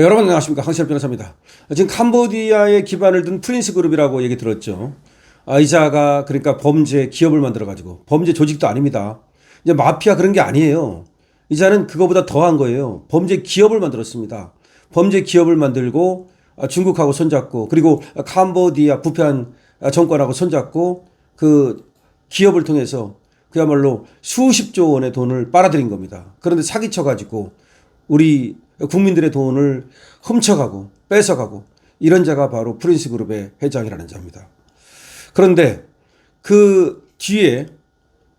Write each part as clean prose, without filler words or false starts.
여러분 안녕하십니까, 황시열 변호사입니다. 지금 캄보디아에 기반을 둔 프린스 그룹이라고 얘기 들었죠. 이자가 그러니까 범죄 기업을 만들어 가지고, 범죄 조직도 아닙니다. 이제 마피아 그런 게 아니에요. 이자는 그거보다 더한 거예요. 범죄 기업을 만들었습니다. 범죄 기업을 만들고 중국하고 손잡고, 그리고 캄보디아 부패한 정권하고 손잡고 그 기업을 통해서 그야말로 수십조 원의 돈을 빨아들인 겁니다. 그런데 사기쳐 가지고 우리 국민들의 돈을 훔쳐가고 뺏어가고, 이런 자가 바로 프린스 그룹의 회장이라는 자입니다. 그런데 그 뒤에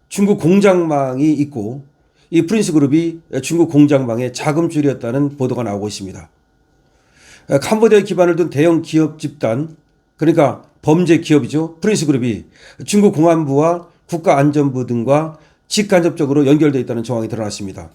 중국 공장망이 있고, 이 프린스 그룹이 중국 공장망의 자금줄이었다는 보도가 나오고 있습니다. 캄보디아에 기반을 둔 대형 기업 집단, 그러니까 범죄 기업이죠. 프린스 그룹이 중국 공안부와 국가안전부 등과 직간접적으로 연결되어 있다는 정황이 드러났습니다.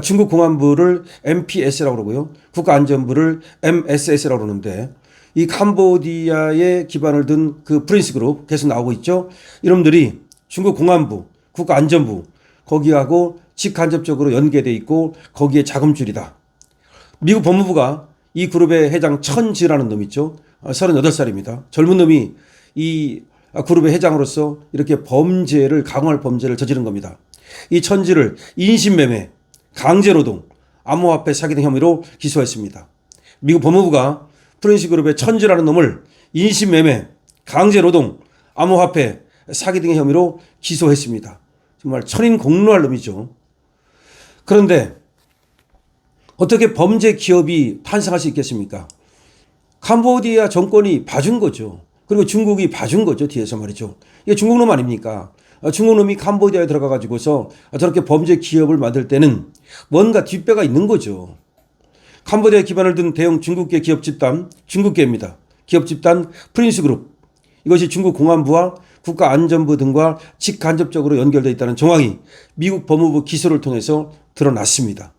중국 공안부를 MPS라고 그러고요, 국가안전부를 MSS라고 그러는데, 이 캄보디아에 기반을 둔 그 프린스 그룹 계속 나오고 있죠. 이놈들이 중국 공안부, 국가안전부 거기하고 직간접적으로 연계되어 있고 거기에 자금줄이다. 미국 법무부가 이 그룹의 회장 천지라는 놈 있죠. 38살입니다. 젊은 놈이 이 그룹의 회장으로서 이렇게 범죄를, 강화할 범죄를 저지른 겁니다. 이 천지를 인신매매, 강제노동, 암호화폐 사기 등 혐의로 기소했습니다. 미국 법무부가 프린스 그룹의 천지라는 놈을 인신매매, 강제노동, 암호화폐 사기 등의 혐의로 기소했습니다. 정말 천인공노할 놈이죠. 그런데 어떻게 범죄 기업이 탄생할 수 있겠습니까? 캄보디아 정권이 봐준 거죠. 그리고 중국이 봐준 거죠, 뒤에서 말이죠. 이게 중국 놈 아닙니까? 중국 놈이 캄보디아에 들어가 가지고서 저렇게 범죄 기업을 만들 때는 뭔가 뒷배가 있는 거죠. 캄보디아에 기반을 둔 대형 중국계 기업 집단, 중국계입니다. 기업 집단 프린스 그룹. 이것이 중국 공안부와 국가안전부 등과 직간접적으로 연결되어 있다는 정황이 미국 법무부 기소를 통해서 드러났습니다.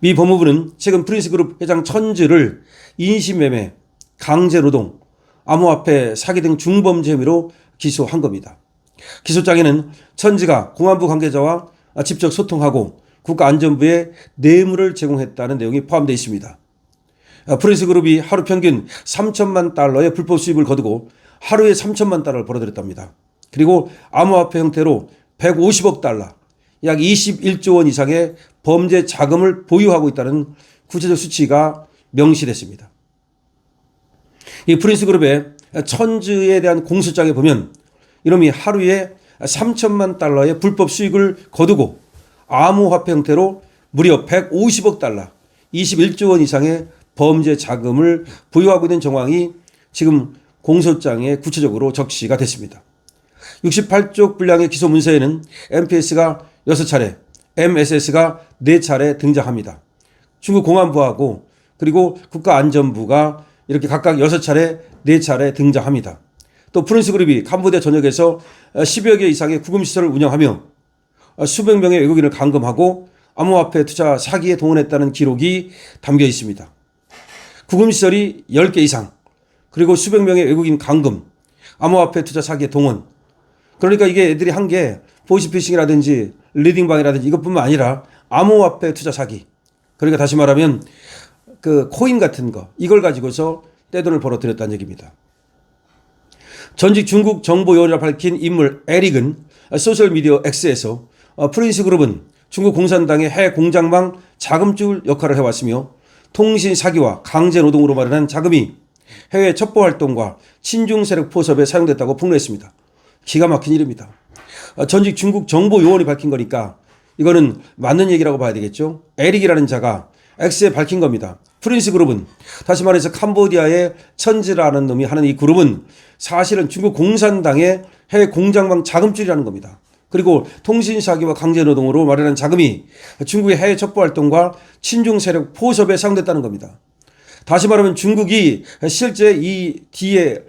미 법무부는 최근 프린스 그룹 회장 천지를 인신매매, 강제노동, 암호화폐 사기 등 중범죄 혐의로 기소한 겁니다. 기소장에는 천지가 공안부 관계자와 직접 소통하고 국가안전부에 뇌물을 제공했다는 내용이 포함되어 있습니다. 프린스 그룹이 하루 평균 3천만 달러의 불법 수입을 거두고 하루에 3천만 달러를 벌어들였답니다. 그리고 암호화폐 형태로 150억 달러, 약 21조 원 이상의 범죄 자금을 보유하고 있다는 구체적 수치가 명시됐습니다. 이 프린스 그룹의 천지에 대한 공소장에 보면 이놈이 하루에 3천만 달러의 불법 수익을 거두고 암호화폐 형태로 무려 150억 달러, 21조 원 이상의 범죄 자금을 보유하고 있는 정황이 지금 공소장에 구체적으로 적시가 됐습니다. 68쪽 분량의 기소 문서에는 MPS가 6차례, MSS가 4차례 등장합니다. 중국 공안부하고 그리고 국가안전부가 이렇게 각각 6차례, 4차례 등장합니다. 또 프린스 그룹이 캄보디아 전역에서 10여 개 이상의 구금시설을 운영하며 수백 명의 외국인을 감금하고 암호화폐 투자 사기에 동원했다는 기록이 담겨 있습니다. 구금시설이 10개 이상, 그리고 수백 명의 외국인 감금, 암호화폐 투자 사기에 동원. 그러니까 이게 애들이 한 게 보이스피싱이라든지 리딩방이라든지 이것뿐만 아니라 암호화폐 투자 사기. 그러니까 다시 말하면 그 코인 같은 거, 이걸 가지고서 떼돈을 벌어들였다는 얘기입니다. 전직 중국 정보요원이라 밝힌 인물 에릭은 소셜미디어 X에서 프린스 그룹은 중국 공산당의 해외 공장망 자금줄 역할을 해왔으며 통신 사기와 강제 노동으로 마련한 자금이 해외 첩보 활동과 친중 세력 포섭에 사용됐다고 폭로했습니다. 기가 막힌 일입니다. 전직 중국 정보요원이 밝힌 거니까 이거는 맞는 얘기라고 봐야 되겠죠. 에릭이라는 자가 X에 밝힌 겁니다. 프린스 그룹은, 다시 말해서 캄보디아의 천지라는 놈이 하는 이 그룹은 사실은 중국 공산당의 해외 공장망 자금줄이라는 겁니다. 그리고 통신 사기와 강제노동으로 마련한 자금이 중국의 해외 첩보활동과 친중 세력 포섭에 사용됐다는 겁니다. 다시 말하면 중국이 실제 이 뒤에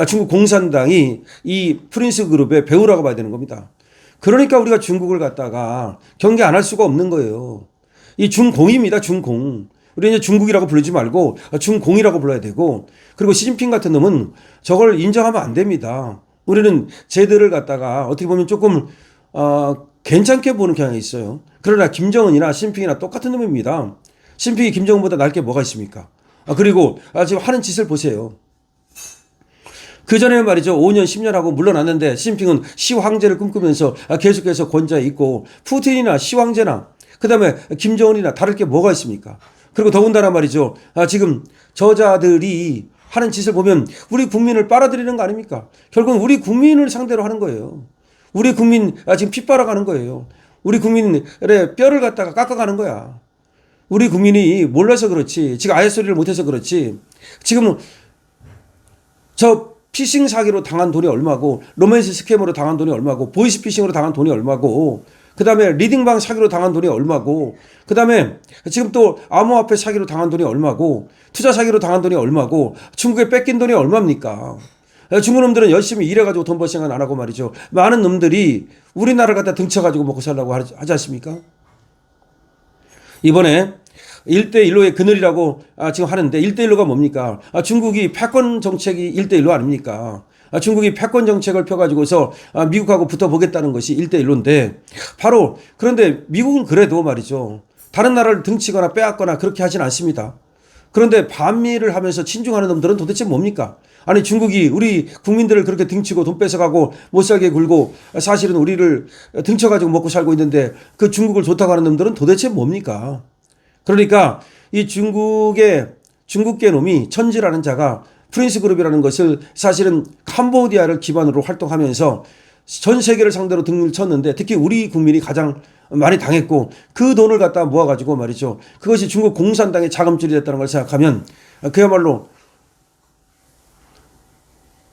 중국 공산당이 이 프린스 그룹의 배우라고 봐야 되는 겁니다. 그러니까 우리가 중국을 갖다가 경계 안 할 수가 없는 거예요. 이 중공입니다, 중공. 우리 이제 중국이라고 부르지 말고 중공이라고 불러야 되고, 그리고 시진핑 같은 놈은 저걸 인정하면 안 됩니다. 우리는 쟤들을 갖다가 어떻게 보면 조금 괜찮게 보는 경향이 있어요. 그러나 김정은이나 시진핑이나 똑같은 놈입니다. 시진핑이 김정은보다 나을 게 뭐가 있습니까? 그리고 지금 하는 짓을 보세요. 그전에는 말이죠. 5년, 10년 하고 물러났는데 시진핑은 시황제를 꿈꾸면서 계속해서 권좌에 있고 푸틴이나 시황제나 그다음에 김정은이나 다를 게 뭐가 있습니까? 그리고 더군다나 말이죠. 지금 저자들이 하는 짓을 보면 우리 국민을 빨아들이는 거 아닙니까? 결국은 우리 국민을 상대로 하는 거예요. 우리 국민 지금 피 빨아가는 거예요. 우리 국민의 뼈를 갖다가 깎아가는 거야. 우리 국민이 몰라서 그렇지. 지금 아예 소리를 못해서 그렇지. 지금 저 피싱 사기로 당한 돈이 얼마고, 로맨스 스캠으로 당한 돈이 얼마고, 보이스피싱으로 당한 돈이 얼마고, 그 다음에 리딩방 사기로 당한 돈이 얼마고, 그 다음에 지금 또 암호화폐 사기로 당한 돈이 얼마고, 투자 사기로 당한 돈이 얼마고, 중국에 뺏긴 돈이 얼마입니까? 중국 놈들은 열심히 일해가지고 돈 벌 생각 안 하고 말이죠. 많은 놈들이 우리나라를 갖다 등쳐가지고 먹고 살라고 하지 않습니까? 이번에 1대1로의 그늘이라고 지금 하는데 1대1로가 뭡니까? 중국이 패권 정책이 1대1로 아닙니까? 중국이 패권 정책을 펴가지고서 미국하고 붙어보겠다는 것이 1대1로인데 바로 그런데 미국은 그래도 말이죠. 다른 나라를 등치거나 빼앗거나 그렇게 하진 않습니다. 그런데 반미를 하면서 친중하는 놈들은 도대체 뭡니까? 아니 중국이 우리 국민들을 그렇게 등치고 돈 뺏어가고 못살게 굴고 사실은 우리를 등쳐가지고 먹고 살고 있는데 그 중국을 좋다고 하는 놈들은 도대체 뭡니까? 그러니까 이 중국계 놈이 천지라는 자가 프린스 그룹이라는 것을 사실은 캄보디아를 기반으로 활동하면서 전 세계를 상대로 등을 쳤는데 특히 우리 국민이 가장 많이 당했고 그 돈을 갖다 모아가지고 말이죠. 그것이 중국 공산당의 자금줄이 됐다는 걸 생각하면 그야말로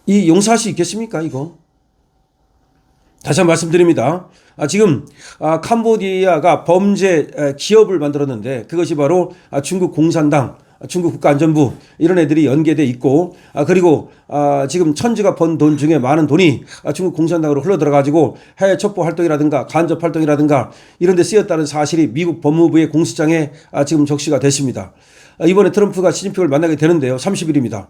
이 용서할 수 있겠습니까 이거? 다시 한번 말씀드립니다. 지금 캄보디아가 범죄 기업을 만들었는데 그것이 바로 중국 공산당, 중국 국가안전부 이런 애들이 연계돼 있고 그리고 지금 천지가 번 돈 중에 많은 돈이 중국 공산당으로 흘러들어가지고 해외 첩보 활동이라든가 간접 활동이라든가 이런 데 쓰였다는 사실이 미국 법무부의 공수장에 지금 적시가 됐습니다. 이번에 트럼프가 시진핑을 만나게 되는데요. 30일입니다.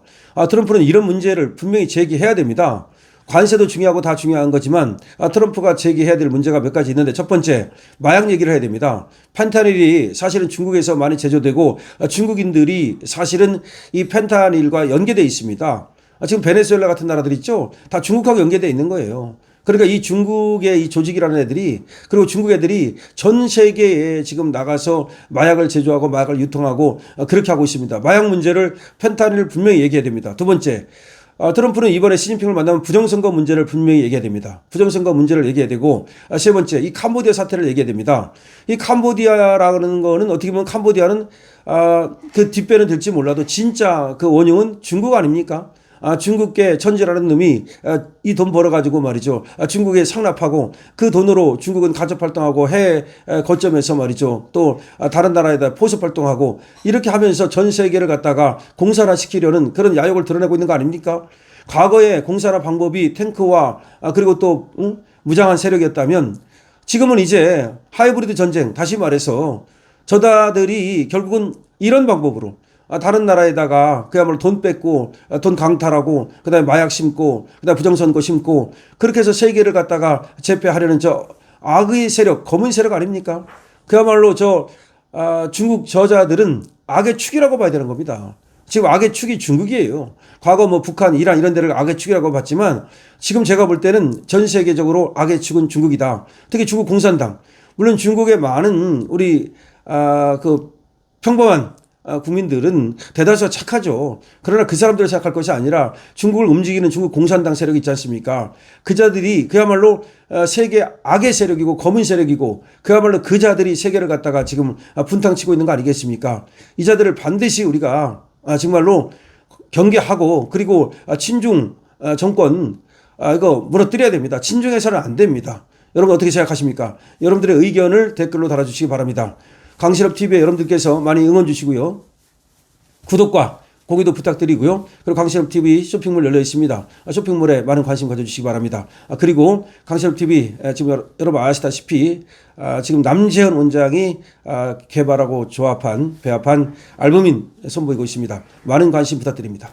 트럼프는 이런 문제를 분명히 제기해야 됩니다. 관세도 중요하고 다 중요한 거지만 트럼프가 제기해야 될 문제가 몇 가지 있는데 첫 번째 마약 얘기를 해야 됩니다. 펜타닐이 사실은 중국에서 많이 제조되고 중국인들이 사실은 이 펜타닐과 연계되어 있습니다. 지금 베네수엘라 같은 나라들 있죠. 다 중국하고 연계되어 있는 거예요. 그러니까 이 중국의 이 조직이라는 애들이 그리고 중국 애들이 전 세계에 지금 나가서 마약을 제조하고 마약을 유통하고 그렇게 하고 있습니다. 마약 문제를 펜타닐을 분명히 얘기해야 됩니다. 두 번째 트럼프는 이번에 시진핑을 만나면 부정선거 문제를 분명히 얘기해야 됩니다. 부정선거 문제를 얘기해야 되고 세 번째 이 캄보디아 사태를 얘기해야 됩니다. 이 캄보디아라는 거는 어떻게 보면 캄보디아는 그 뒷배는 될지 몰라도 진짜 그 원흉은 중국 아닙니까? 중국계 천지라는 놈이 이 돈 벌어가지고 말이죠. 중국에 상납하고 그 돈으로 중국은 간접 활동하고 해외 거점에서 말이죠. 또 다른 나라에다 포섭 활동하고 이렇게 하면서 전 세계를 갖다가 공산화시키려는 그런 야욕을 드러내고 있는 거 아닙니까? 과거에 공산화 방법이 탱크와 그리고 또 무장한 세력이었다면 지금은 이제 하이브리드 전쟁 다시 말해서 저자들이 결국은 이런 방법으로 다른 나라에다가 그야말로 돈 뺏고 돈 강탈하고 그다음에 마약 심고 그다음에 부정선거 심고 그렇게 해서 세계를 갖다가 제패하려는 저 악의 세력 검은 세력 아닙니까? 그야말로 저 중국 저자들은 악의 축이라고 봐야 되는 겁니다. 지금 악의 축이 중국이에요. 과거 뭐 북한, 이란 이런 데를 악의 축이라고 봤지만 지금 제가 볼 때는 전 세계적으로 악의 축은 중국이다. 특히 중국 공산당. 물론 중국의 많은 우리 그 평범한 국민들은 대다수가 착하죠. 그러나 그 사람들을 생각할 것이 아니라 중국을 움직이는 중국 공산당 세력이 있지 않습니까? 그자들이 그야말로 세계 악의 세력이고 검은 세력이고 그야말로 그자들이 세계를 갖다가 지금 분탕치고 있는 거 아니겠습니까? 이 자들을 반드시 우리가 정말로 경계하고 그리고 친중 정권 이거 무너뜨려야 됩니다. 친중해서는 안 됩니다. 여러분 어떻게 생각하십니까? 여러분들의 의견을 댓글로 달아주시기 바랍니다. 강신업TV에 여러분들께서 많이 응원 주시고요. 구독과 공유도 부탁드리고요. 그리고 강신업TV 쇼핑몰 열려 있습니다. 쇼핑몰에 많은 관심 가져주시기 바랍니다. 그리고 강신업TV 지금 여러분 아시다시피 지금 남재현 원장이 개발하고 배합한 알부민 선보이고 있습니다. 많은 관심 부탁드립니다.